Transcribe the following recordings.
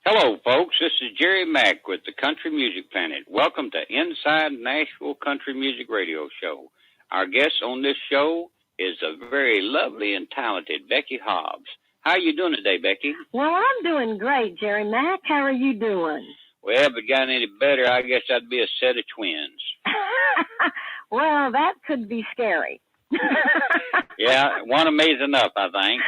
Hello, folks. This is Jerry Mack with the Country Music Planet. Welcome to Inside Nashville Country Music Radio Show. Our guest on this show is the very lovely and talented Becky Hobbs. How are you doing today, Becky? Well, I'm doing great, Jerry Mack. How are you doing? Well, if it got any better, I guess I'd be a set of twins. Well, that could be scary. Yeah, one of me's enough, I think.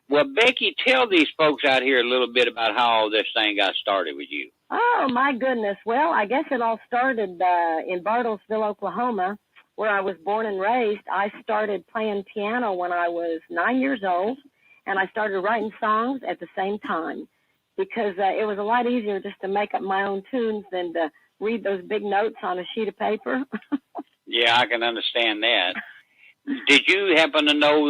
Well, Becky, tell these folks out here a little bit about how all this thing got started with you. Oh, my goodness. Well, I guess it all started in Bartlesville, Oklahoma, where I was born and raised. I started playing piano when I was 9 years old, and I started writing songs at the same time because it was a lot easier just to make up my own tunes than to read those big notes on a sheet of paper. Yeah, I can understand that. Did you happen to know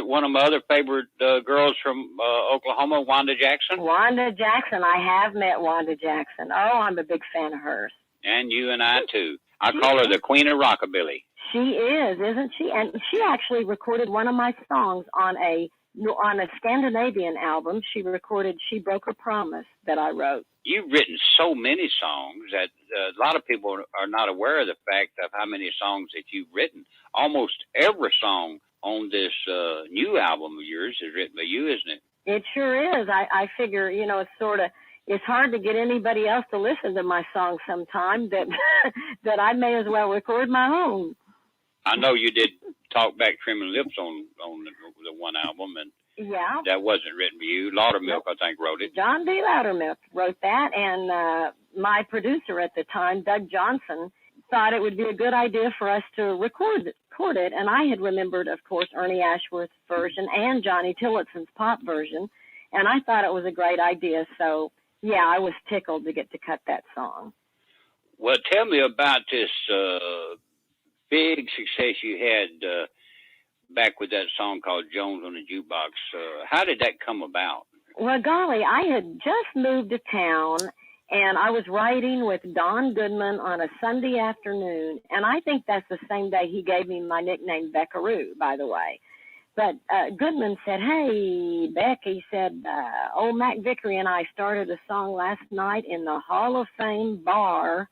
one of my other favorite girls from Oklahoma, Wanda Jackson? Wanda Jackson. I have met Wanda Jackson. Oh, I'm a big fan of hers. And you and I, too. I call her the Queen of Rockabilly. She is, isn't she? And she actually recorded one of my songs on a Scandinavian album. She recorded She Broke Her Promise that I wrote. You've written so many songs that a lot of people are not aware of the fact of how many songs that you've written. Almost every song on this new album of yours is written by you, isn't it? It sure is. I figure, it's hard to get anybody else to listen to my songs sometime that I may as well record my own. I know you did Talk Back Trembling Lips on the one album, and yeah, that wasn't written by you. Laudermilk, I think, wrote it. John D. Laudermilk wrote that, and my producer at the time, Doug Johnson, thought it would be a good idea for us to record it, and I had remembered, of course, Ernie Ashworth's version and Johnny Tillotson's pop version, and I thought it was a great idea, so, yeah, I was tickled to get to cut that song. Well, tell me about this big success you had back with that song called Jones on the Jukebox. How did that come about? Well, golly, I had just moved to town, and I was writing with Don Goodman on a Sunday afternoon, and I think that's the same day he gave me my nickname Beckaroo, by the way. But Goodman said, "Hey, Beck," he said, old Mac Vickery and I started a song last night in the Hall of Fame bar.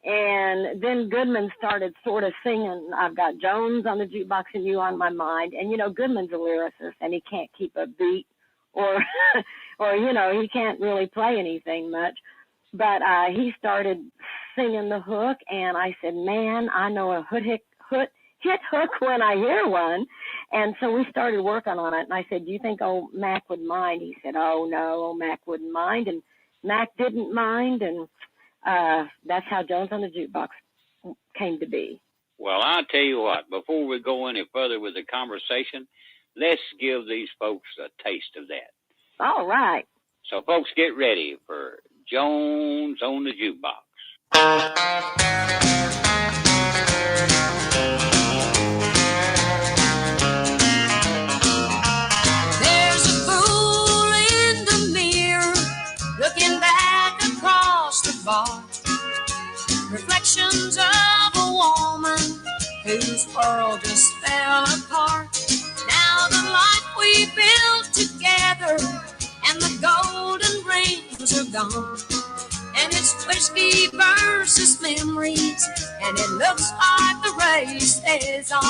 And then Goodman started sort of singing, "I've got Jones on the jukebox and you on my mind." And, Goodman's a lyricist, and he can't keep a beat or he can't really play anything much. But he started singing the hook, and I said, "Man, I know a hit hook when I hear one." And so we started working on it. And I said, "Do you think old Mac would mind?" He said, "Oh, no, old Mac wouldn't mind." And Mac didn't mind, and that's how Jones on the Jukebox came to be. Well, I'll tell you what, before we go any further with the conversation, let's give these folks a taste of that. All right. So, folks, get ready for Jones on the Jukebox. There's a fool in the mirror looking back across the bar, reflections of a woman whose world just fell apart. Now the life we built together and the golden rings are gone, and it's whiskey versus memories, and it looks like the race is on.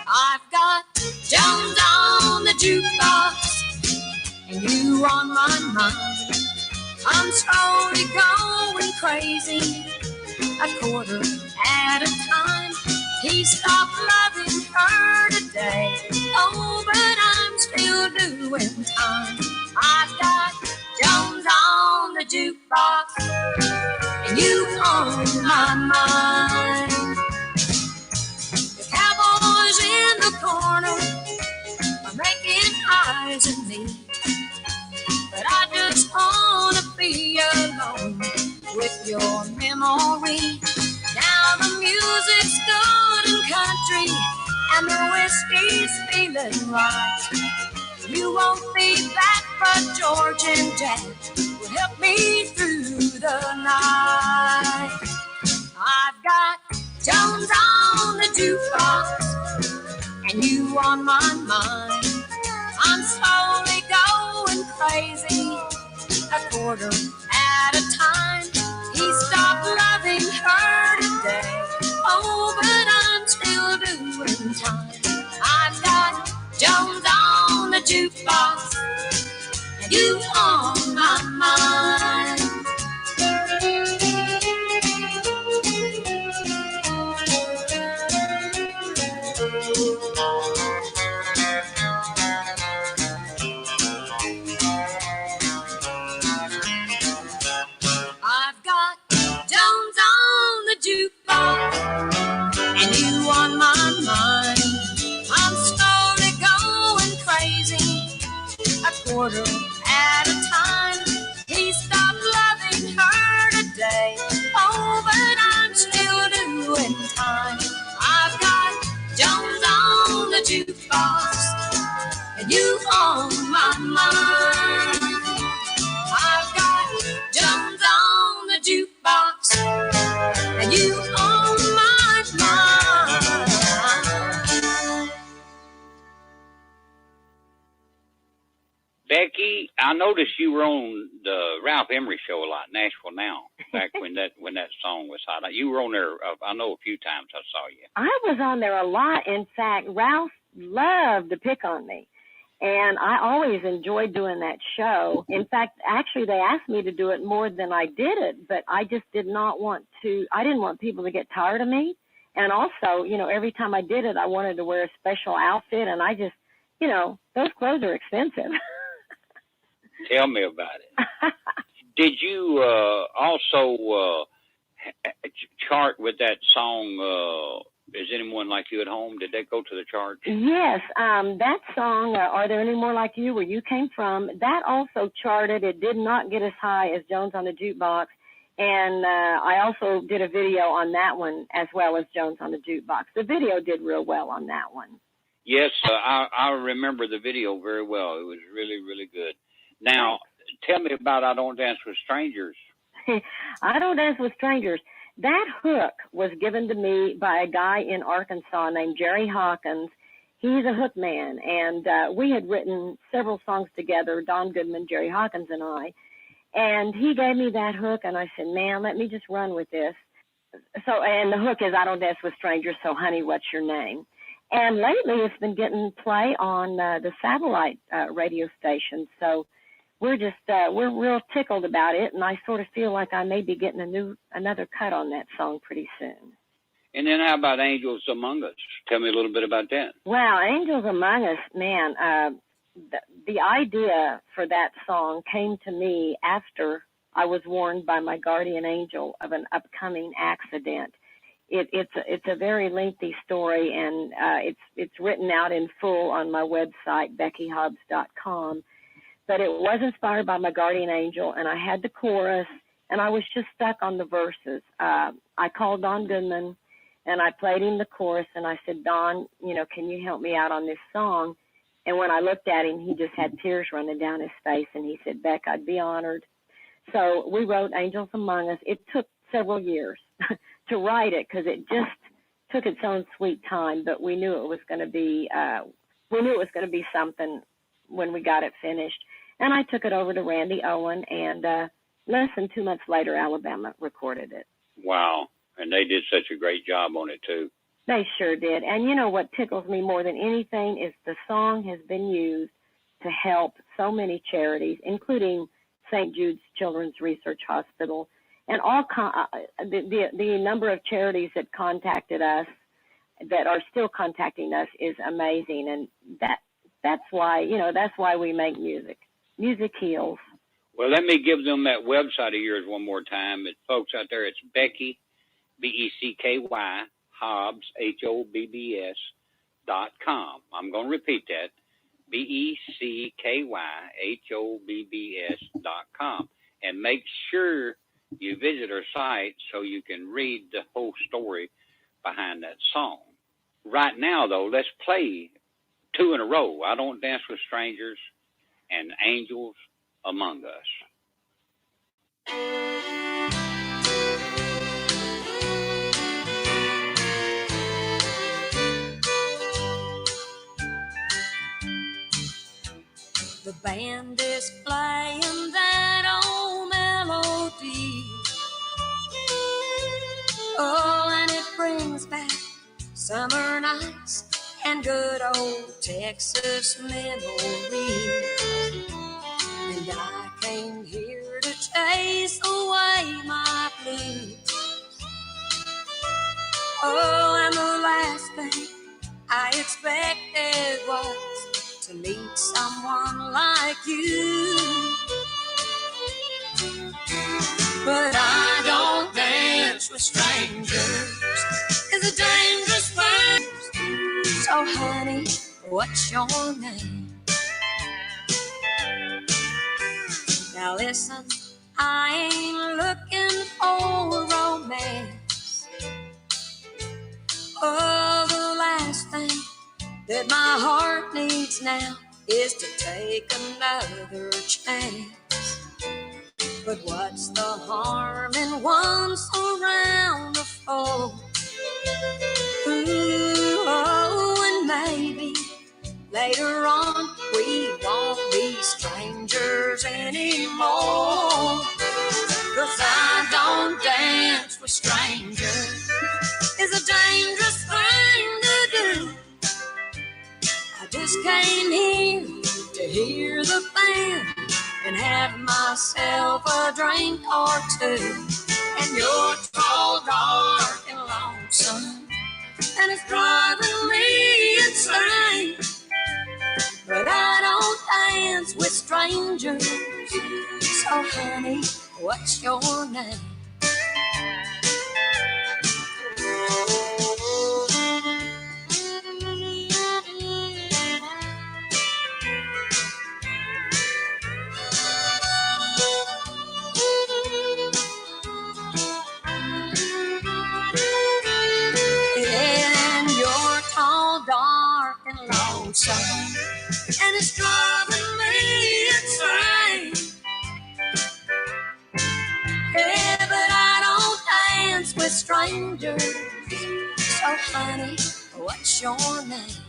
I've got Jones on the jukebox and you on my mind. I'm slowly going crazy, a quarter at a time. He stopped loving her today, oh, but I'm still doing time. I've got Jones on the jukebox and you on my mind. The cowboys in the corner are making eyes at me, but I just wanna be alone with your memory. Now the music's good and country, and the whiskey's feeling right. You won't be back, but George and Jack will help me through the night. I've got Jones on the jukebox and you on my mind. I'm slowly going crazy. A quarter at a time. He stopped loving her today. Oh, but I'm still doing time. I've got Jones on the jukebox, and you on my mind. I've got Jones on the jukebox, and you on my mind. I'm slowly going crazy, a quarter at a time. He stopped loving her today. Oh, but I'm still doing time. I've got Jones on the jukebox, and you on my mind. I've got Jones on the jukebox, and you on my mind. Becky, I noticed you were on the Ralph Emery show a lot, Nashville Now, back when that song was hot. You were on there, I know a few times I saw you. I was on there a lot. In fact, Ralph loved to pick on me. And I always enjoyed doing that show. In fact, actually, they asked me to do it more than I did it, but I just did not want to. I didn't want people to get tired of me. And also, you know, every time I did it, I wanted to wear a special outfit. And I just, you know, those clothes are expensive. Tell me about it. Did you also chart with that song, Is Anyone Like You at Home? Did that go to the charts? Yes, that song, Are There Any More Like You, where you came from, that also charted. It did not get as high as Jones on the Jukebox. And I also did a video on that one as well as Jones on the Jukebox. The video did real well on that one. Yes, I remember the video very well. It was really, really good. Now, tell me about I Don't Dance with Strangers. I Don't Dance with Strangers. That hook was given to me by a guy in Arkansas named Jerry Hawkins. He's a hook man, and we had written several songs together, Don Goodman, Jerry Hawkins, and I. And he gave me that hook, and I said, man, let me just run with this. So, and the hook is I Don't Dance with Strangers, so honey, what's your name? And lately it's been getting play on the satellite radio stations. So we're just, we're real tickled about it, and I sort of feel like I may be getting another cut on that song pretty soon. And then how about Angels Among Us? Tell me a little bit about that. Well, Angels Among Us, man, the idea for that song came to me after I was warned by my guardian angel of an upcoming accident. It's a very lengthy story, and it's written out in full on my website, BeckyHobbs.com. But it was inspired by my guardian angel, and I had the chorus, and I was just stuck on the verses. I called Don Goodman, and I played him the chorus, and I said, Don, you know, can you help me out on this song? And when I looked at him, he just had tears running down his face, and he said, Beck, I'd be honored. So we wrote Angels Among Us. It took several years to write it because it just took its own sweet time, but we knew it was going to be something when we got it finished. And I took it over to Randy Owen, and less than 2 months later, Alabama recorded it. Wow. And they did such a great job on it, too. They sure did. And you know what tickles me more than anything is the song has been used to help so many charities, including St. Jude's Children's Research Hospital, and all the number of charities that contacted us, that are still contacting us, is amazing. And that's why we make music. Music heals. Well, let me give them that website of yours one more time. Folks out there, it's Becky, Becky, Hobbs, HOBBS.com. I'm going to repeat that, BeckyHobbs.com. And make sure you visit her site so you can read the whole story behind that song. Right now, though, let's play two in a row. I Don't Dance with Strangers and Angels Among Us. The band is playing that old melody. Oh, and it brings back summer nights and good old Texas memories. And I came here to chase away my blues. Oh, and the last thing I expected was to meet someone like you. But I don't dance with strangers. It's a dangerous thing. So honey, what's your name? Now listen, I ain't looking for romance. Oh, the last thing that my heart needs now is to take another chance. But what's the harm in once around the fold? Ooh, oh, and maybe later on we won't be strangers anymore. 'Cause I don't dance with strangers. It's a dangerous thing to do. I just came here to hear the band and have myself a drink or two. And you're tall, dark, and lonesome, and it's driving me insane. But I don't dance with strangers. So honey, what's your name? And you're tall, dark, and lonesome, and it's driving me insane. Yeah, but I don't dance with strangers. So honey, what's your name?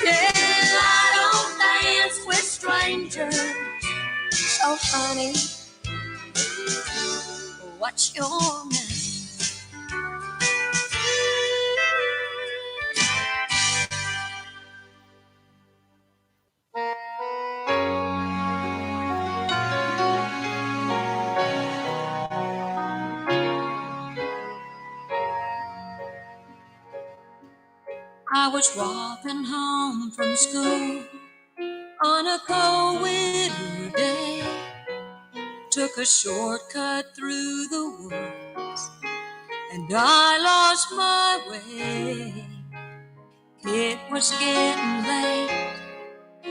Yeah, I don't dance with strangers. So honey, what's your name? I was walking home from school on a cold winter day. Took a shortcut through the woods and I lost my way. It was getting late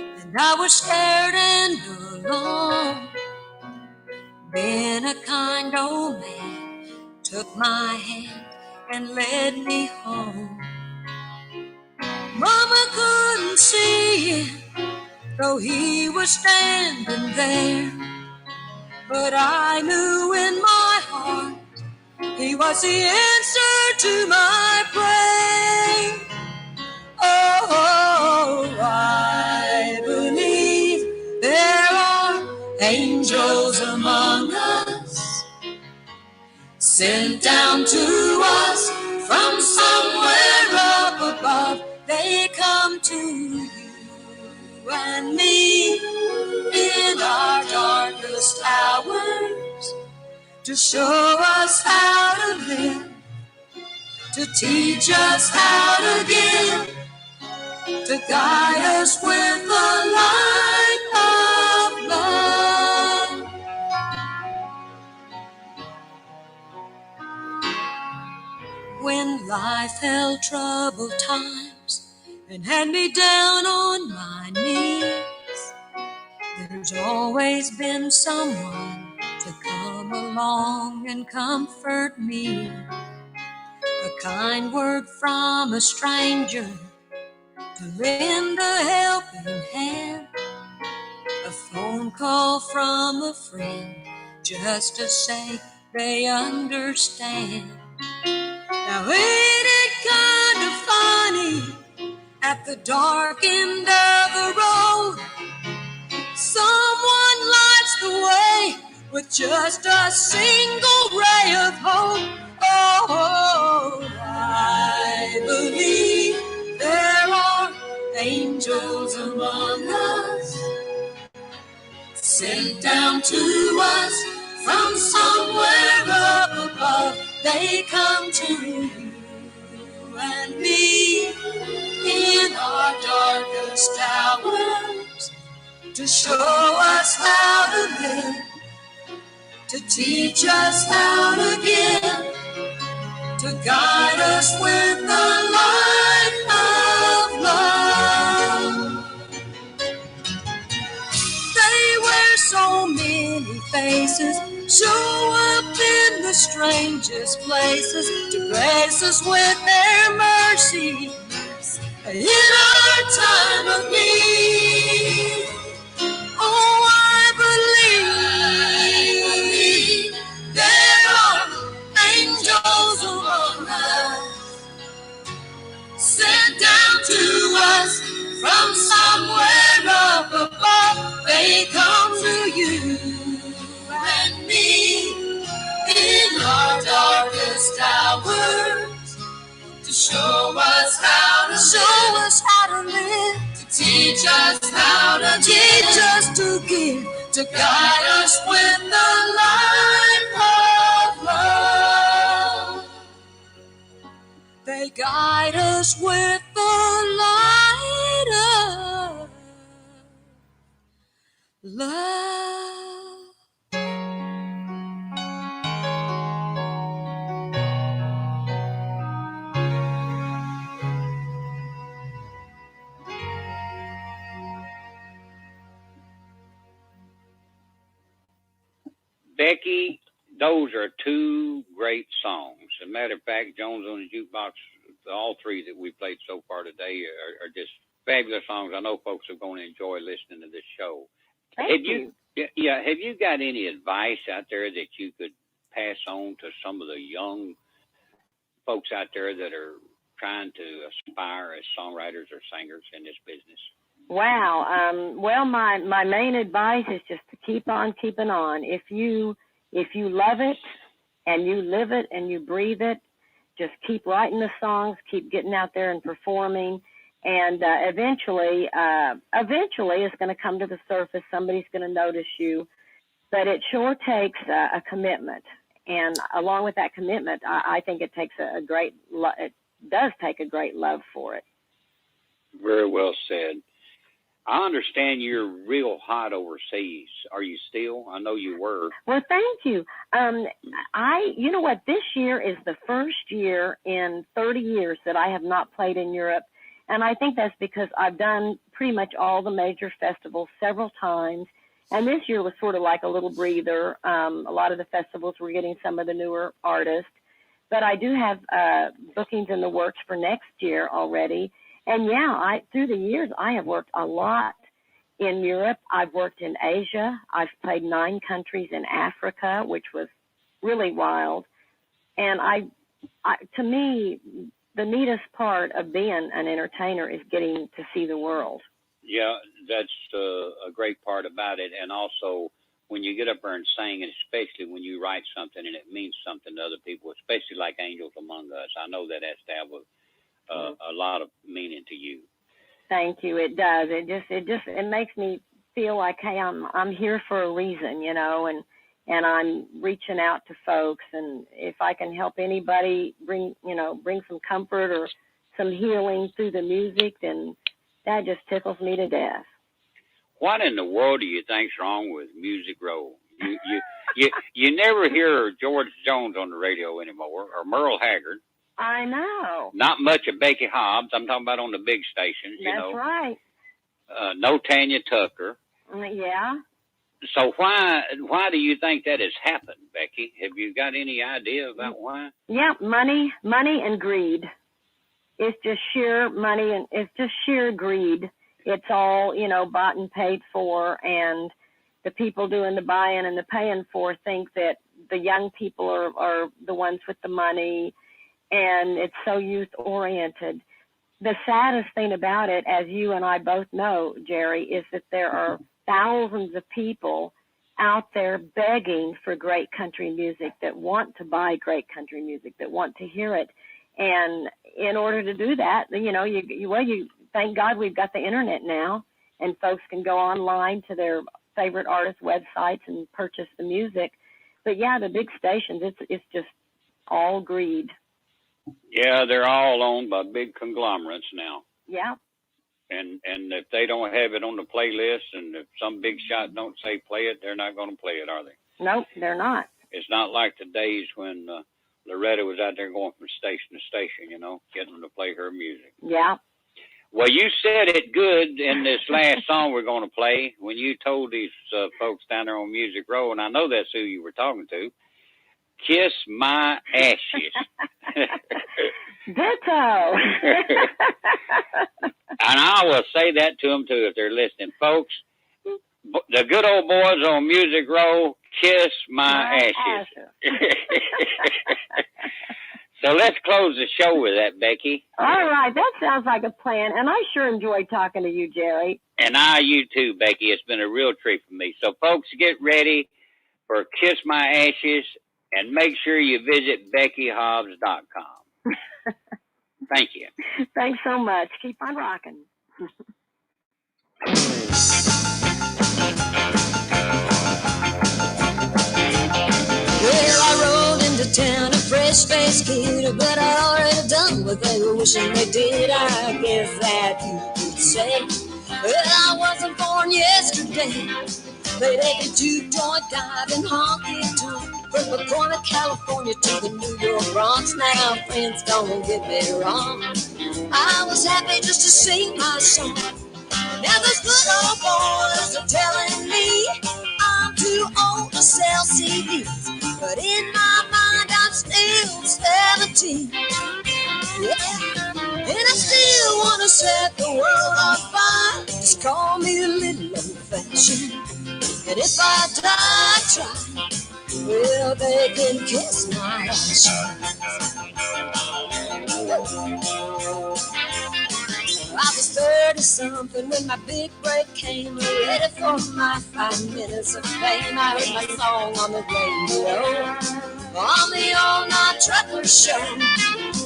and I was scared and alone. Then a kind old man took my hand and led me home. Mama couldn't see him, though he was standing there. But I knew in my heart he was the answer to my prayer. Oh, I believe there are angels among us, sent down to us from somewhere up above. They come to you and me in our darkest hours to show us how to live, to teach us how to give, to guide us with the light of love. When life held troubled times and had me down on my knees, there's always been someone to come along and comfort me. A kind word from a stranger to lend a helping hand, a phone call from a friend just to say they understand. Now ain't it kind of funny at the dark end of just a single ray of hope. Oh, I believe there are angels among us, sent down to us from somewhere up above. They come to you and me in our darkest hours to show us how to live, to teach us how to give, to guide us with the light of love. They wear so many faces, show up in the strangest places to grace us with their mercy in our time of need. Oh, I believe there are angels among us, sent down to us from somewhere up above. They come to you and me in our darkest hours to show us how to live, to teach us how to give, to guide us with the light of love. They guide us with the light of love. Becky, those are two great songs. As a matter of fact, Jones on the Jukebox, all three that we played so far today are just fabulous songs. I know folks are going to enjoy listening to this show. Thank you. Yeah, have you got any advice out there that you could pass on to some of the young folks out there that are trying to aspire as songwriters or singers in this business? Wow. Well, my main advice is just to keep on keeping on. If you love it and you live it and you breathe it, just keep writing the songs, keep getting out there and performing, and eventually it's going to come to the surface. Somebody's going to notice you, but it sure takes a commitment. And along with that commitment, I think it takes it does take a great love for it. Very well said. I understand you're real hot overseas. Are you still? I know you were. Well, thank you. You know what? This year is the first year in 30 years that I have not played in Europe. And I think that's because I've done pretty much all the major festivals several times. And this year was sort of like a little breather. A lot of the festivals were getting some of the newer artists. But I do have bookings in the works for next year already. And yeah, through the years, I have worked a lot in Europe. I've worked in Asia. I've played 9 countries in Africa, which was really wild. And to me, the neatest part of being an entertainer is getting to see the world. Yeah, that's a great part about it. And also, when you get up there and sing, and especially when you write something and it means something to other people, especially like Angels Among Us, I know that has to have a lot of meaning to you. Thank you. It does. It makes me feel like, hey, I'm here for a reason, you know, and I'm reaching out to folks, and if I can help anybody bring some comfort or some healing through the music, then that just tickles me to death. What in the world do you think's wrong with Music Row? You never hear George Jones on the radio anymore, or Merle Haggard. I know. Not much of Becky Hobbs. I'm talking about on the big stations. That's right. No Tanya Tucker. Yeah. So why do you think that has happened, Becky? Have you got any idea about why? Yeah, money and greed. It's just sheer money, and it's just sheer greed. It's all, bought and paid for, and the people doing the buying and the paying for think that the young people are the ones with the money, and it's so youth-oriented. The saddest thing about it, as you and I both know, Jerry, is that there are thousands of people out there begging for great country music, that want to buy great country music, that want to hear it. And in order to do that, you thank God we've got the internet now, and folks can go online to their favorite artist websites and purchase the music. But yeah, the big stations, it's just all greed. Yeah, they're all owned by big conglomerates now. Yeah. And if they don't have it on the playlist, and if some big shot don't say play it, they're not going to play it, are they? Nope, they're not. It's not like the days when Loretta was out there going from station to station, getting them to play her music. Yeah. Well, you said it good in this last song we're going to play when you told these folks down there on Music Row, and I know that's who you were talking to. Kiss my ashes. Ditto. And I will say that to them, too, if they're listening. Folks, the good old boys on Music Row, kiss my ashes. So let's close the show with that, Becky. All right. That sounds like a plan. And I sure enjoyed talking to you, Jerry. And you too, Becky. It's been a real treat for me. So, folks, get ready for Kiss My Ashes, and make sure you visit BeckyHobbs.com. Thank you. Thanks so much. Keep on rocking. Well, I rode into town, a fresh-faced kid, but I already done what they were wishing they did. I guess that you could say. Well, I wasn't born yesterday. They take a two-joint dive and honky-tonk from the corner of California to the New York Bronx. Now, friends, don't get me wrong, I was happy just to sing my song. Now those good old boys are telling me I'm too old to sell CDs, but in my mind I'm still 17. Yeah, and I still want to set the world on fire. Just call me a little old-fashioned. And if I die trying, well, they can kiss my ashes. I was 30-something when my big break came. Ready for my 5 minutes of fame. I heard my song on the radio, on the all-night trucker show.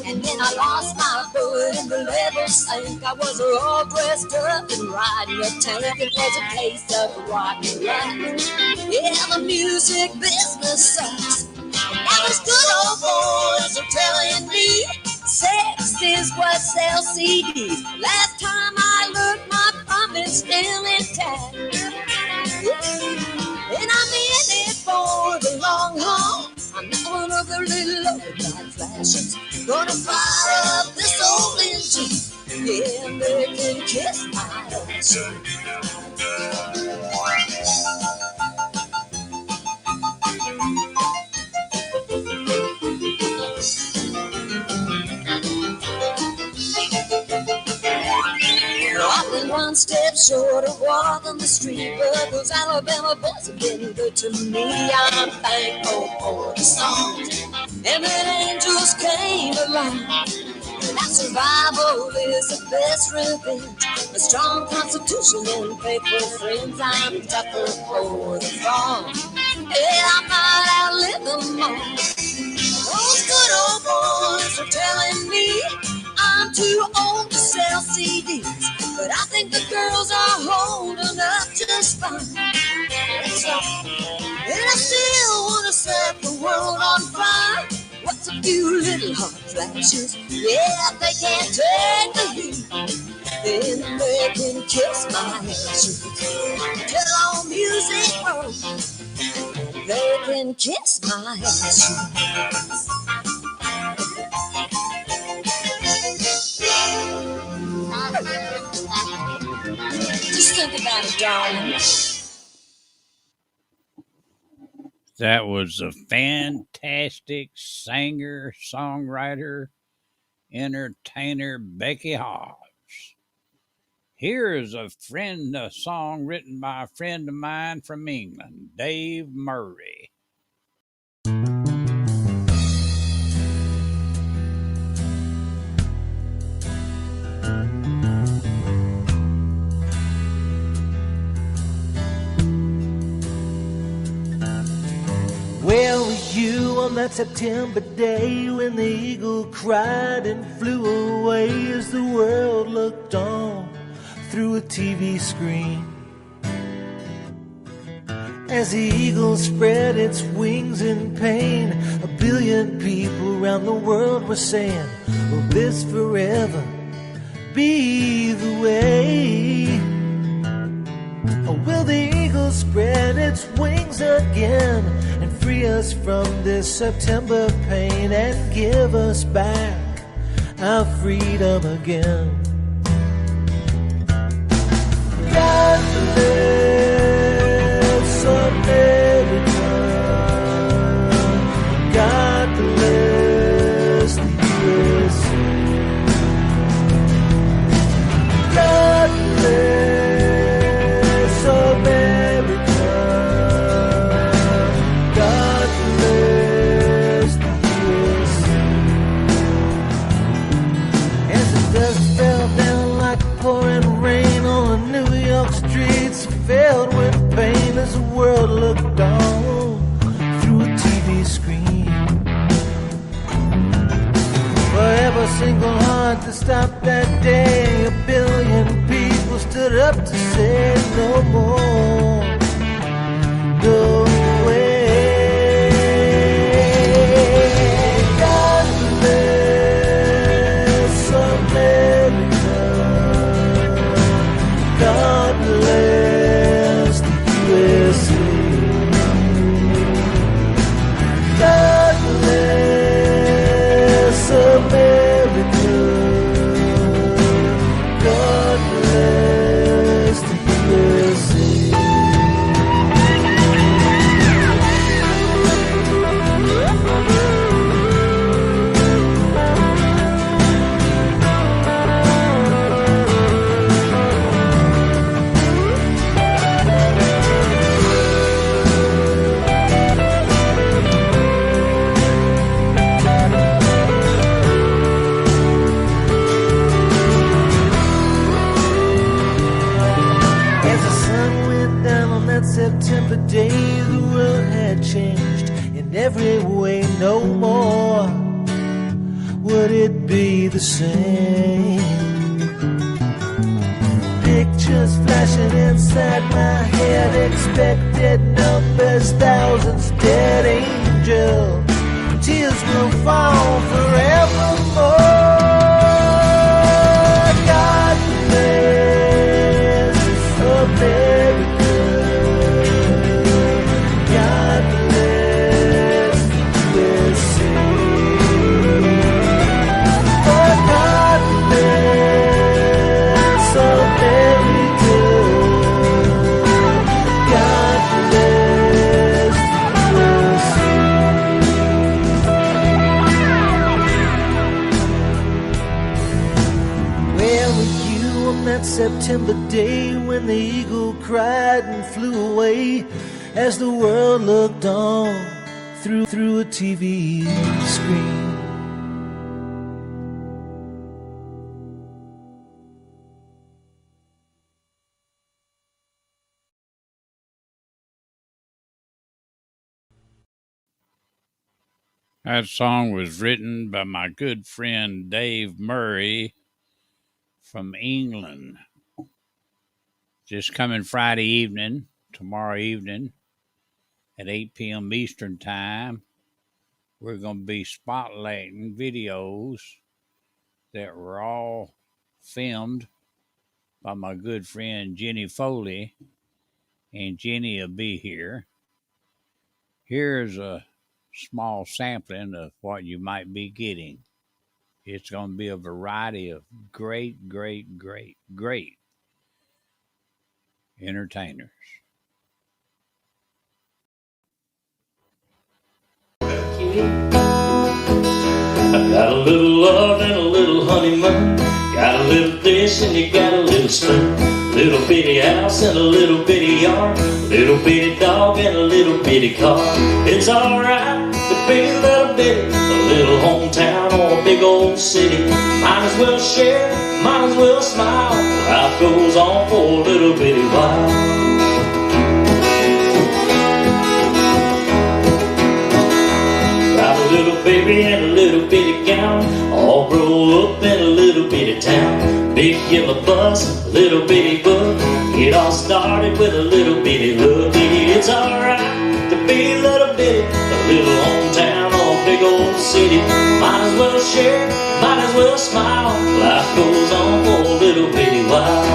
And then I lost my boat and the level sank. I was all dressed up and riding a tank. It was a case of rock and roll. Yeah, the music business sucks. And now those good old boys are telling me sex is what sells CDs. Last time I looked, my promise still intact. And I'm in it for the long haul. I'm not one of the little old-time flashes. Gonna fire up this old engine. Yeah, they can kiss my ass. I've been one step short of walking the street, but those Alabama boys have been good to me. I'm thankful for the songs and that angels came along. And that survival is the best revenge. A strong constitution and faithful friends. I'm tougher for the fall. Yeah, I might outlive them all. Those good old boys are telling me I'm too old to sell CDs, but I think the girls are holding up just fine. So, and I still want to set the world on fire. What's a few little hot flashes? Yeah, if they can't take the heat, then they can kiss my ashes. Till on Music Row, they can kiss my ashes. Just think about it, darling. That was a fantastic singer, songwriter, entertainer, Becky Hobbs. Here is a song written by a friend of mine from England, Dave Murray. on that September day when the eagle cried and flew away as the world looked on through a TV screen. As the eagle spread its wings in pain, 1 billion people around the world were saying, will this forever be the way? Or will the eagle spread its wings again and free us from this September pain and give us back our freedom again? God bless America. God bless the USA. God bless America. God bless the USA. As the dust fell down like pouring rain on the New York streets, filled with pain as the world looked on through a TV screen. For every single heart to stop that day, 1 billion people stood up to say no more, no way. God bless America. God bless the USA. God bless America. God bless the USA. As the sun went down on that September day, the world had changed in every way. No more would it be the same. Pictures flashing inside my head, expected numbers, thousands, dead angel. Tears will fall forevermore. God bless America. God bless the USA. Oh, God bless America. God bless the USA. Where were you on that September day when the eagle cried and flew away as the world looked on through a TV screen? That song was written by my good friend Dave Murray from England. Just coming Friday evening, tomorrow evening at 8 p.m. Eastern Time, we're going to be spotlighting videos that were all filmed by my good friend Jenny Foley, and Jenny will be here. Here's a small sampling of what you might be getting. It's going to be a variety of great entertainers. I got a little love and a little honeymoon. Got a little dish and you got a little spoon. Little bitty house and a little bitty yard. Little bitty dog and a little bitty car. It's alright to be a little bitty. A little hometown or a big old city. Might as well share, might as well smile. Life goes on for a little bitty while. grew up in a little bitty town. Big yellow bus, little bitty book. It all started with a little bitty look. It's alright to be a little bitty, a little hometown or a big old city. Might as well share, might as well smile. Life goes on for a little bitty while.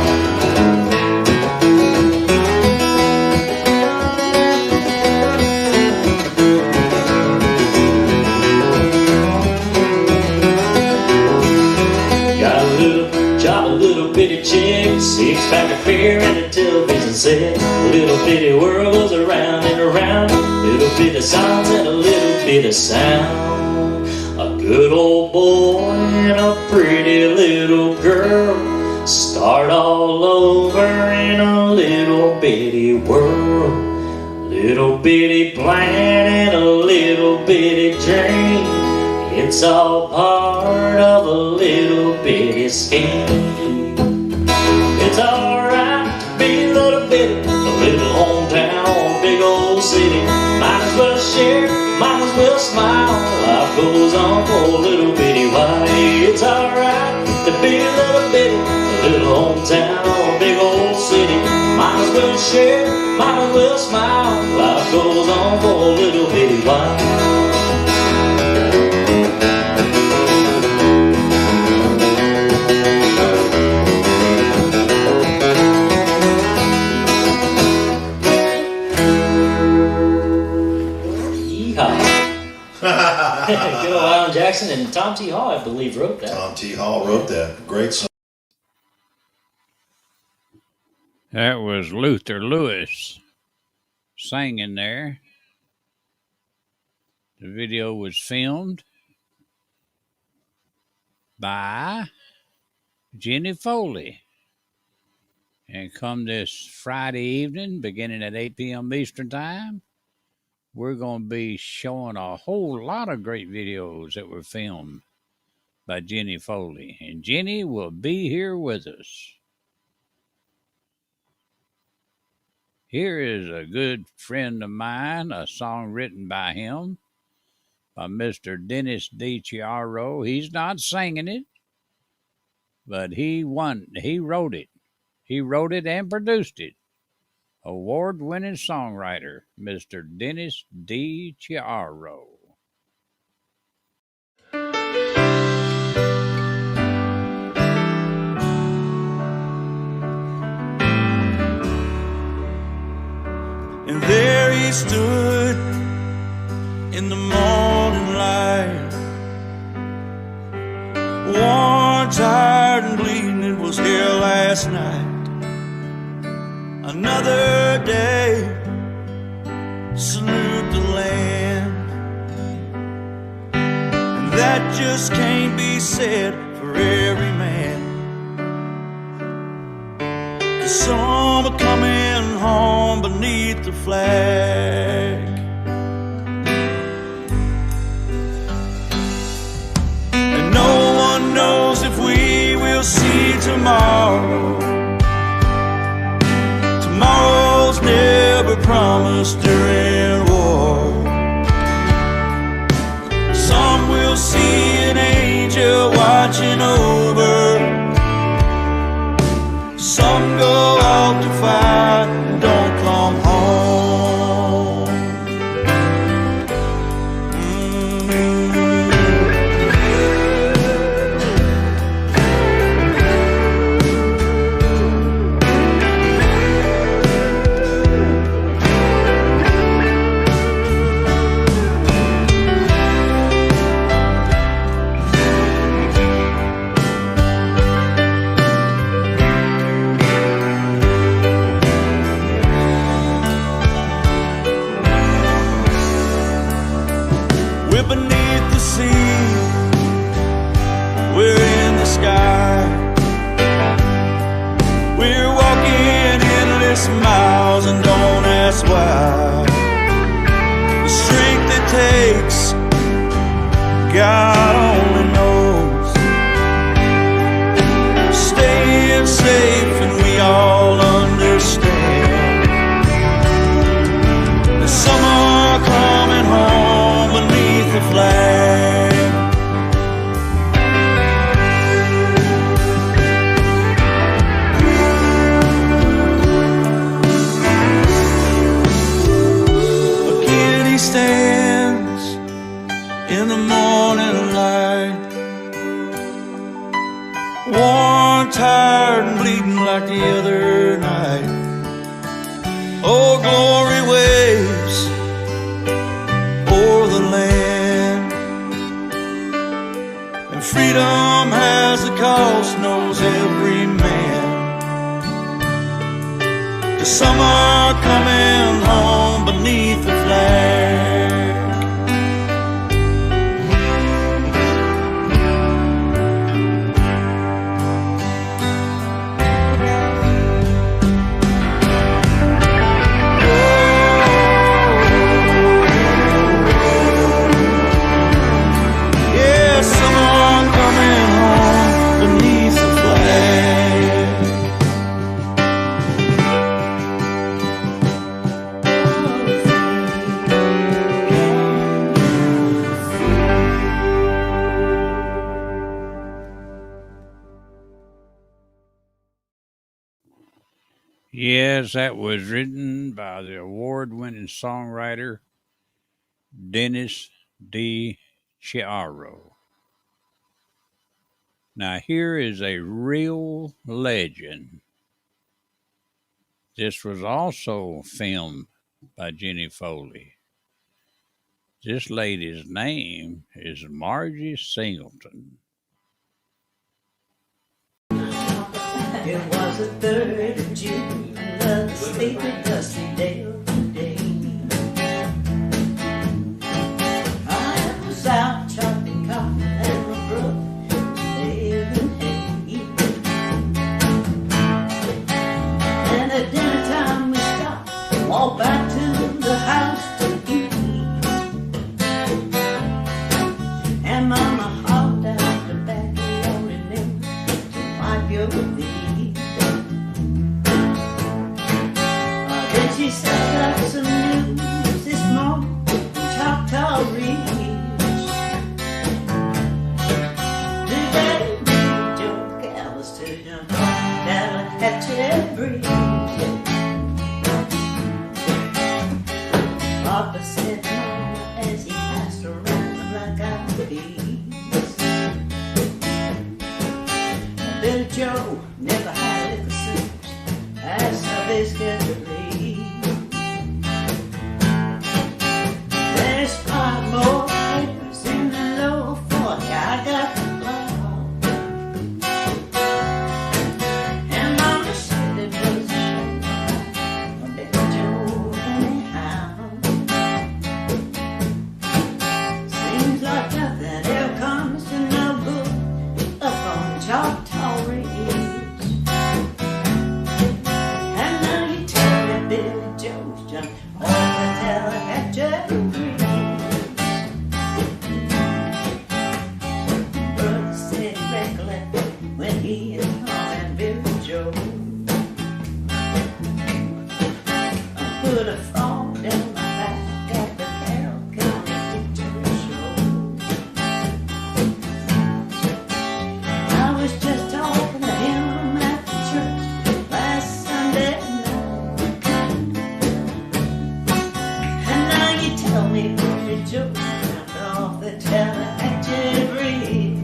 Six-pack of beer and a television set. A little bitty world goes around and around. Little bitty songs and a little bit of sound. A good old boy and a pretty little girl start all over in a little bitty world. Little bitty plan and a little bitty dream. It's all part of a little bitty scheme. It's alright to be a little bitty, a little hometown or a big old city. Might as well share, might as well smile. Life goes on for a little bitty while. It's alright to be a little bitty, a little hometown or a big old city. Might as well share, might as well smile. Life goes on for a little bitty while. Good old Alan Jackson and Tom T. Hall, I believe, wrote that. Tom T. Hall wrote that. Great song. That was Luther Lewis singing there. The video was filmed by Jenny Foley. And come this Friday evening, beginning at 8 p.m. Eastern Time, we're going to be showing a whole lot of great videos that were filmed by Jenny Foley. And Jenny will be here with us. Here is a good friend of mine, a song written by him, by Mr. Dennis DiChiaro. He's not singing it, but he wrote it. He wrote it and produced it. Award-winning songwriter, Mr. Dennis DiChiaro. And there he stood in the morning light, worn, tired, and bleeding. It was here last night. Another day, salute the land. And that just can't be said for every man. 'Cause some are coming home beneath the flag. And no one knows if we will see tomorrow. Tomorrow's never promised during war. Some will see an angel watching over. Some go out to fight and don't come home. Miles and don't ask why. The strength it takes, God only knows. Staying safe and we all understand that some are coming home beneath the flag. Oh, glory waves o'er the land, and freedom has a cost, knows every man. 'Cause some are coming home beneath the flag. Yes, that was written by the award-winning songwriter Dennis DiCiaro. Now, here is a real legend. This was also filmed by Jenny Foley. This lady's name is Margie Singleton. It was the 3rd of June, the sleepy, dusty day of the day. I was out chopping cotton and the brook, baling hay. And at dinner time we stopped, walked back to the house to eat. And Mama hauled out the backyard and then to wipe your feet. She set up some news this morning in Choctaw Ridge. Today, Joe Galveston jumped Tallahatchie Bridge. Papa said Mama as he passed around the black-eyed peas. Billy Joe never had liquor since. That's how they scared the rain. There's 5 more acres in the lower 40. I got the plow. And Mama said it was a shame. I bet Joe anyhow. Seems like nothing ever comes to no good up on Choctaw Ridge. And now you tell me Billy Joe's jumped off the Tallahatchie Bridge. Brother said he recollected when he and Tom and Billy Joe put a frog down my back at the Carroll County Victory Show. I was just talking to him at the church last Sunday night. And now you tell me Billy Joe jumped off the Tallahatchie Bridge.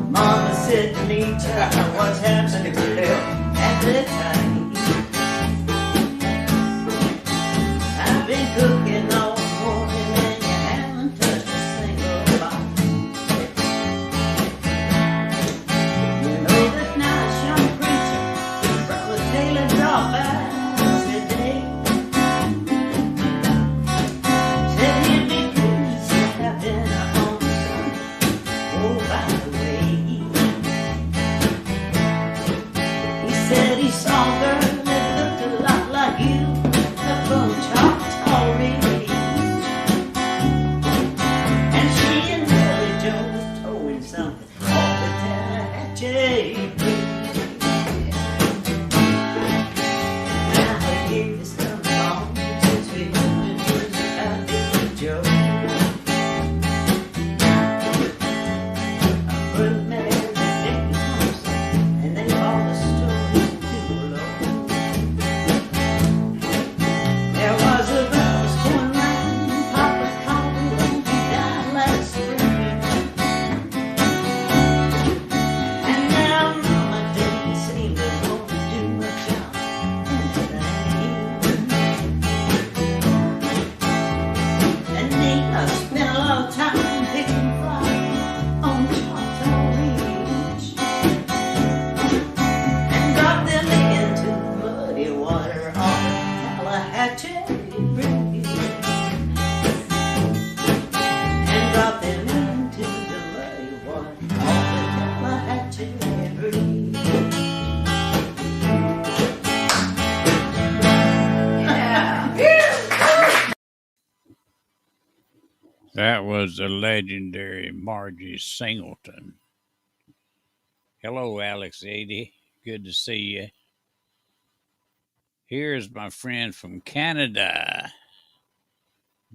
Mama said to me, child, what's happening to them at the time? I've been cooking all morning and you haven't touched a single bite. You know that nice young preacher, Brother Taylor, dropped by today. Said he'd be pleased to have dinner on Sunday. Oh, by the way, he said he saw a girl that looked a lot like you up on Choctaw Ridge. And she and Billy Joe was towing something off the Tallahatchie Bridge. Now the year is come along since we moved to Billy Joe. I put them at every day and they all the stories too low. That was the legendary Margie Singleton. Hello, Alex 80. Good to see you. Here's my friend from Canada,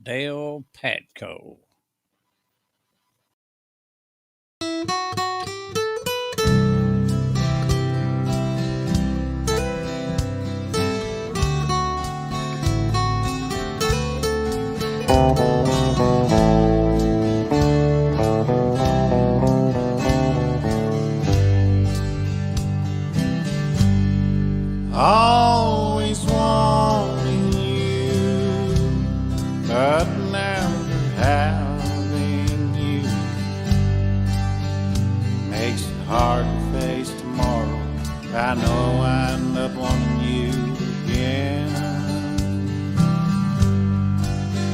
Dale Patco. Always wanting you, but never having you makes it hard to face tomorrow. I know I end up wanting you again.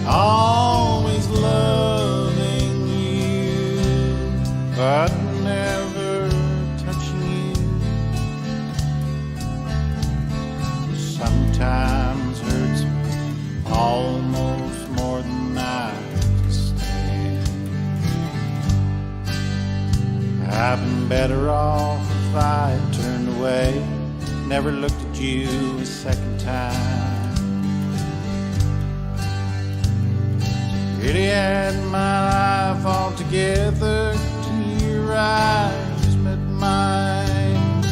Always loving you, but never touching you. Sometimes hurts me almost more than I can stand. I've been better off if I had turned away, never looked at you a second time. Really had my life all together till your eyes met mine.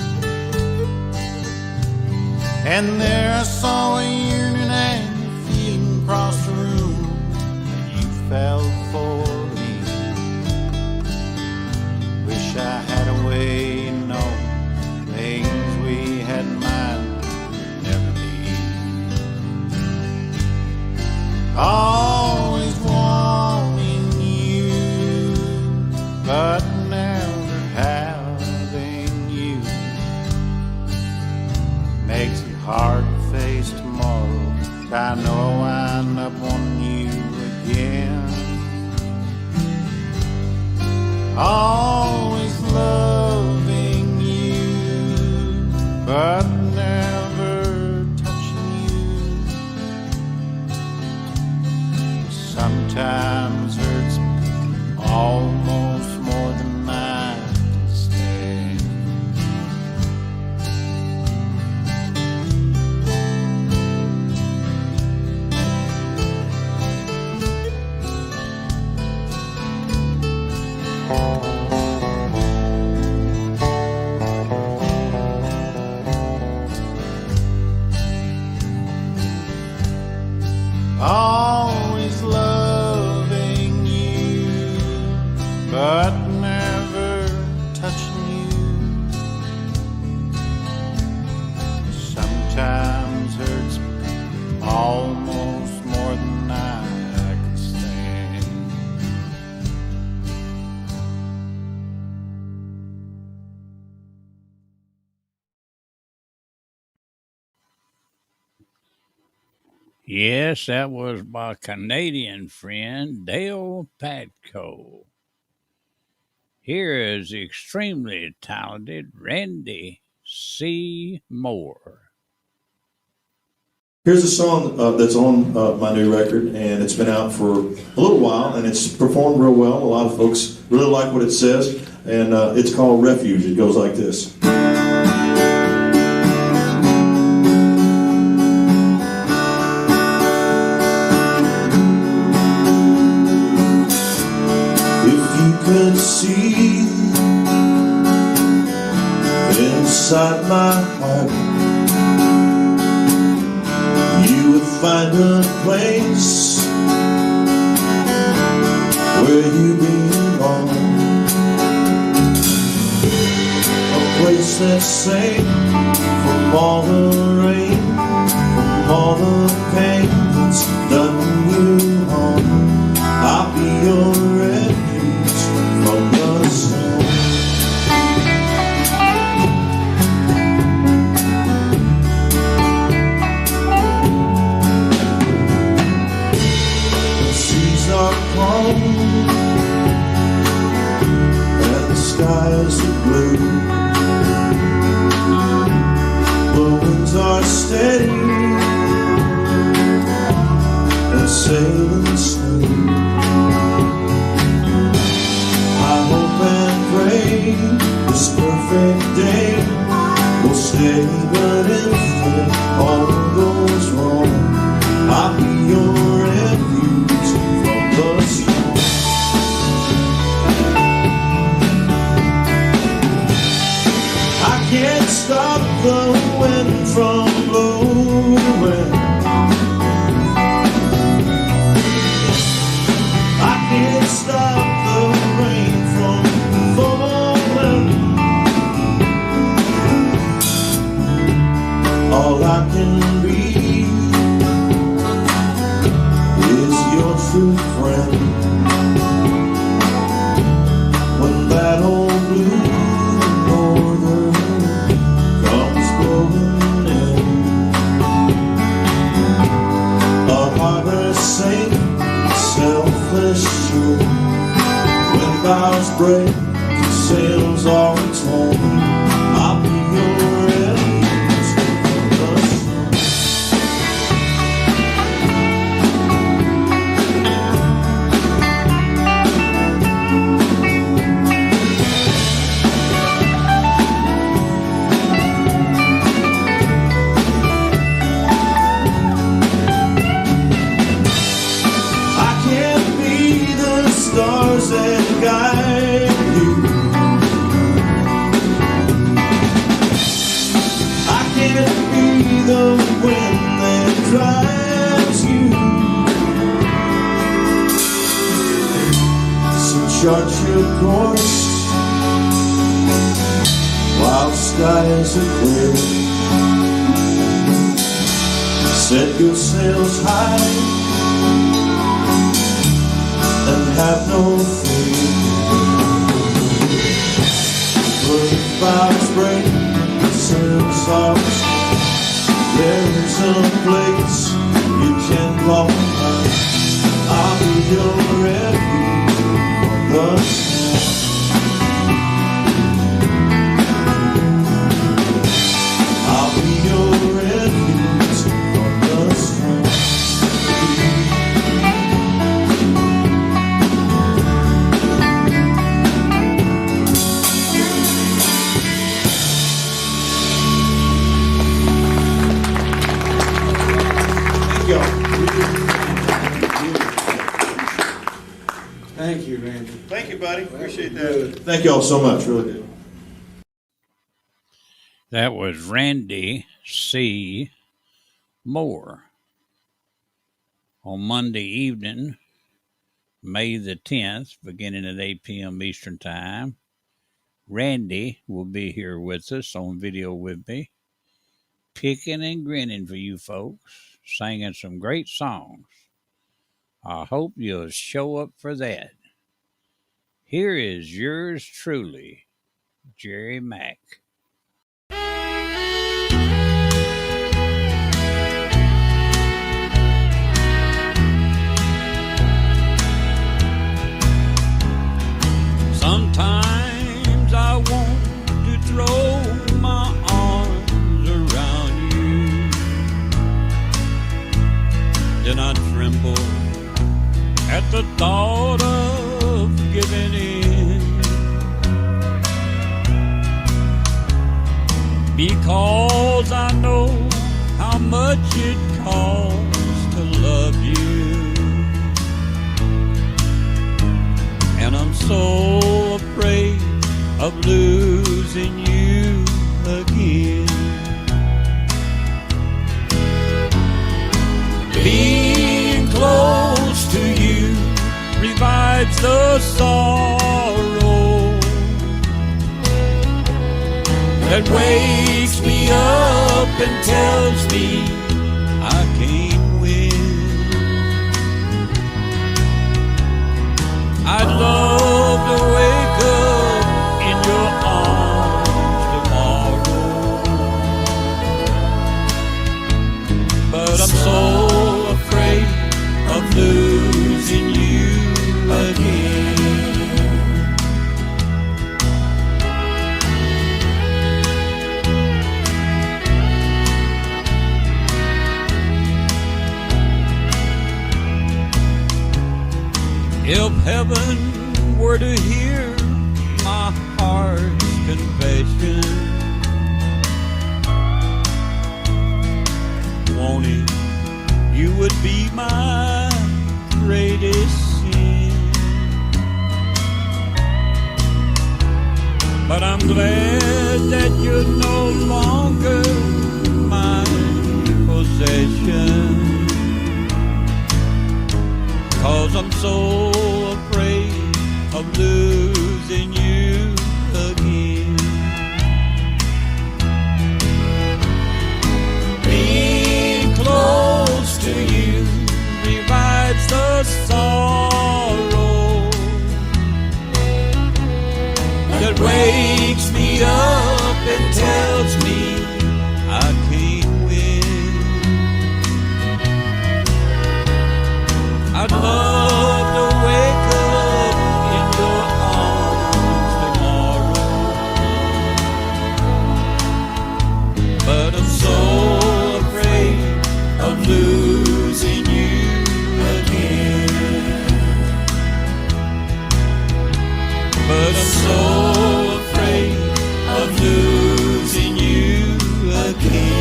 And there I saw a yearning and a feeling across the room, and you fell for me. Wish I had a way to know things we had in mind would never be. Always wanting you, but never having you makes it hard to face tomorrow. I know I end up wanting you again. Always loving you, but never touching you. Sometimes hurts me almost more than I can stand. Always loving you, but never touching you. Sometimes hurts me almost more than I can stand. Yes, that was my Canadian friend, Dale Patco. Here is the extremely talented Randy C. Moore. Here's a song that's on my new record, and it's been out for a little while, and it's performed real well. A lot of folks really like what it says, and it's called Refuge. It goes like this. Could see inside my heart, you would find a place where you belong, a place that's safe from all the rain, from all the pain that's done you harm. I'll be your refuge from the storm. The seas are calm and the skies are blue. The winds are steady and sailing smooth. perfect day. Well, steady, but if all goes wrong, I'll be your refuge from the storm. I can't stop the wind from blowing. I can't stop the rain from falling. All I can be is your true friend. When that old blue northern comes blowing in, a harbor saint, selfless shore. When bows break and sails are torn, I'll be your refuge from the storm. I can't be the stars that guide you. I can't be the wind that drives you. So chart your course while skies are clear. Set your sails high and have no fear. But if clouds break, the sails are set. There is a place you can call home. I'll be your refuge from the storm. I'll be your refuge from the storm. Thank you, Randy. Thank you, buddy. Appreciate that. Thank y'all so much, really good. That was Randy C. Moore. On Monday evening, May the 10th, beginning at 8 p.m. Eastern Time, Randy will be here with us on video with me, picking and grinning for you folks, singing some great songs. I hope you'll show up for that. Here is yours truly, Jerry Mack. Sometimes I want to throw my arms around you, then I tremble at the thought of giving in, because I know how much it costs to love you, and I'm so afraid of losing you again. Being close to you revives the sorrow that wakes me up and tells me I can't win. I'd love to wake up in your arms tomorrow, but I'm so afraid of losing you again. If heaven were to hear my heart's confession, be my greatest sin. But I'm glad that you're no longer my possession. 'Cause I'm so afraid of losing you again. Being close to you revives the sorrow that wakes me up and tells me I can't win. I'd love to wake up in your arms tomorrow, but I'm so afraid of losing you again. But I'm so afraid of losing you again.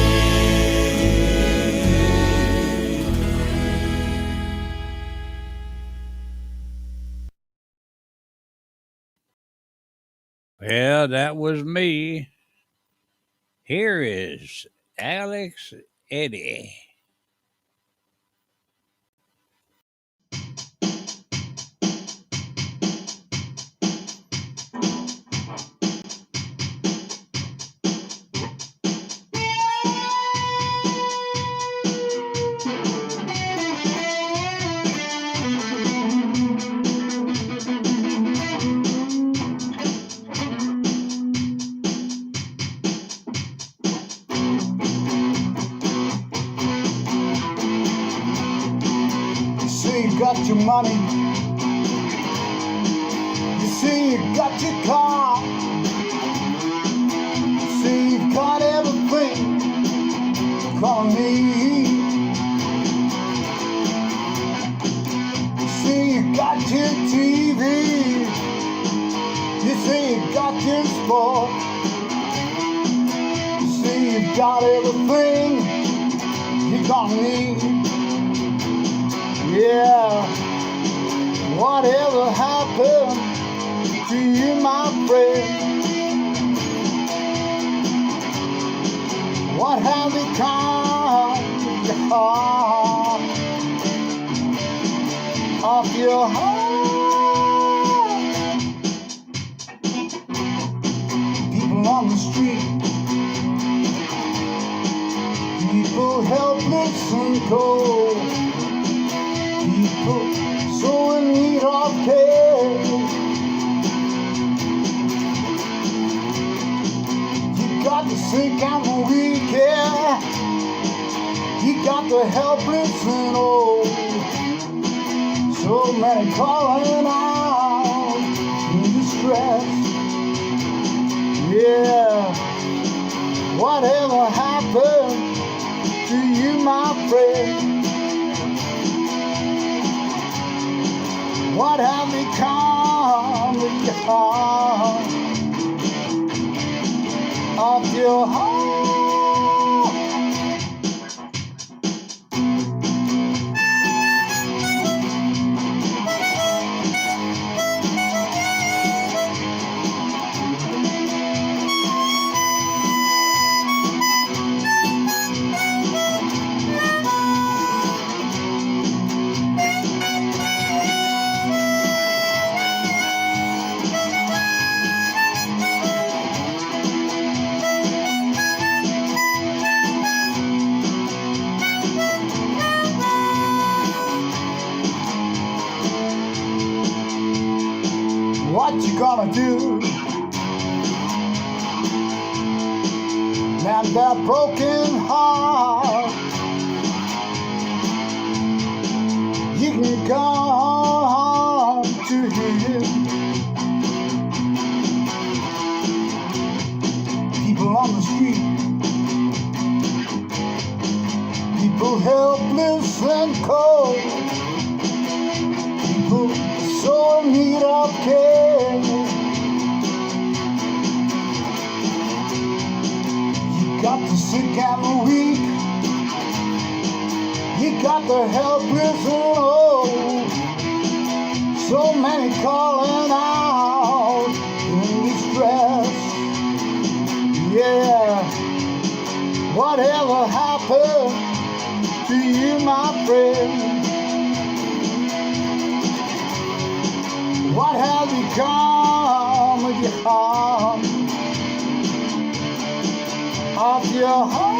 Well, that was me. Here is Alex Eddy. Got your money, you see you got your car, you see you've got everything, call me. You see you got your TV, you see you got your sport, you see you've got everything you're gonna need. Yeah, whatever happened to you, my friend? What have become of your heart? People on the street, people helpless and cold, people so in need of care. You got the sick and the weak, yeah. You got the helpless and old. So many calling out in distress. Yeah, whatever happened to you, my friend? What have become of your heart? What you gonna do? Man, that broken heart, you can come to him. People on the street, people helpless and cold, people so in need of care. You got the sick and the weak, you He got the helpless and old. So many calling out in distress. Yeah, whatever happened to you, my friend? What has become of your heart? Of your heart?